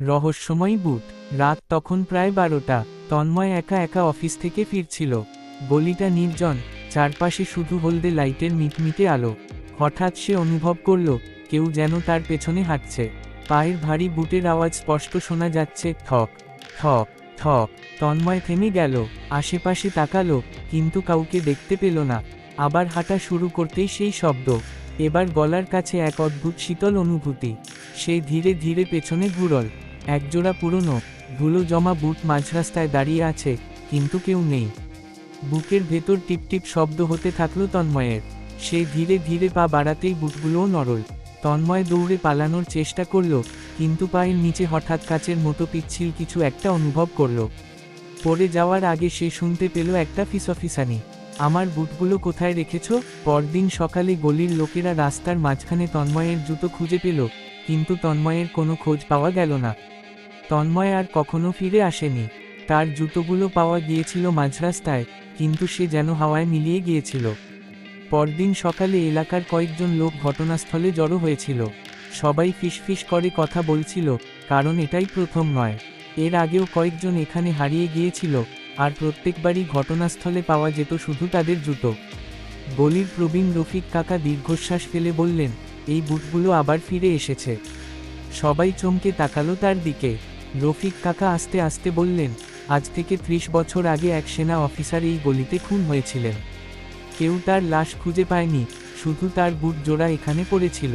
রহস্যময় বুট। রাত তখন প্রায় 12টা। তন্ময় একা একা অফিস থেকে ফিরছিল। গলিটা নির্জন, চারপাশে শুধু হলদে লাইটের মিটমিটে আলো। হঠাৎ সে অনুভব করল, কেউ যেন তার পেছনে হাঁটছে। পায়ের ভারী বুটের আওয়াজ স্পষ্ট শোনা যাচ্ছে, ঠক ঠক ঠক। তন্ময় থেমে গেল, আশেপাশে তাকালো, কিন্তু কাউকে দেখতে পেল না। আবার হাঁটা শুরু করতেই সেই শব্দ। এবার গলার কাছে এক অদ্ভুত শীতল অনুভূতি। সে ধীরে ধীরে পেছনে ঘুরল। একজোড়া পুরনো, ধুলো জমা বুট মাঝরাস্তায় দাঁড়িয়ে আছে, কিন্তু কেউ নেই। বুকের ভেতর টিপটিপ শব্দ হতে থাকলো তন্ময়ের। সে ধীরে ধীরে পা বাড়াতেই বুটগুলোও নড়ল। তন্ময় দৌড়ে পালানোর চেষ্টা করল, কিন্তু পায়ের নিচে হঠাৎ কাচের মতো পিচ্ছিল কিছু একটা অনুভব করল। পড়ে যাওয়ার আগে সে শুনতে পেল একটা ফিসফিসানি। আমার বুটগুলো কোথায় রেখেছ? পরদিন সকালে গলির লোকেরা রাস্তার মাঝখানে তন্ময়ের জুতো খুঁজে পেল, কিন্তু তন্ময়ের কোনো খোঁজ পাওয়া গেল না। তন্ময় আর কখনো ফিরে আসেনি। তার জুতোগুলো পাওয়া গিয়েছিল মাঝরাস্তায়, কিন্তু সে যেন হাওয়ায় মিলিয়ে গিয়েছিল। পরদিন সকালে এলাকার কয়েকজন লোক ঘটনাস্থলে জড়ো হয়েছিল। সবাই ফিসফিস করে কথা বলছিল, কারণ এটাই প্রথম নয়। এর আগেও কয়েকজন এখানে হারিয়ে গিয়েছিল, আর প্রত্যেকবারই ঘটনাস্থলে পাওয়া যেত শুধু তাদের জুতো। গলির প্রবীণ রফিক কাকা দীর্ঘশ্বাস ফেলে বললেন, এই বুটগুলো আবার ফিরে এসেছে। সবাই চমকে তাকালো তার দিকে। রফিক কাকা আস্তে আস্তে বললেন, আজ থেকে 30 বছর আগে এক সেনা অফিসার এই গলিতে খুন হয়েছিলেন। কেউ তার লাশ খুঁজে পায়নি, শুধু তার বুট জোড়া এখানে পড়েছিল।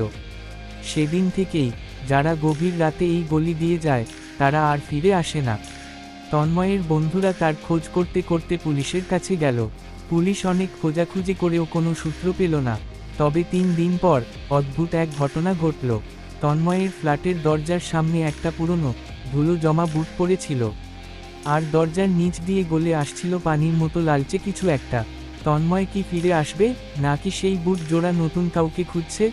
সেদিন থেকেই যারা গভীর রাতে এই গলি দিয়ে যায়, তারা আর ফিরে আসে না। তন্ময়ের বন্ধুরা তার খোঁজ করতে করতে পুলিশের কাছে গেল। পুলিশ অনেক খোঁজাখুঁজি করেও কোনো সূত্র পেল না। তবে 3 দিন পর অদ্ভুত এক ঘটনা ঘটল। তন্ময়ের ফ্ল্যাটের দরজার সামনে একটা পুরনো, ধুলো জমা বুট পড়েছিল। আর দরজার নিচ দিয়ে গলে আসছিল পানির মতো লালচে কিছু একটা। তন্ময় কি ফিরে আসবে, নাকি সেই বুট জোড়া নতুন কাউকে খুঁজছে?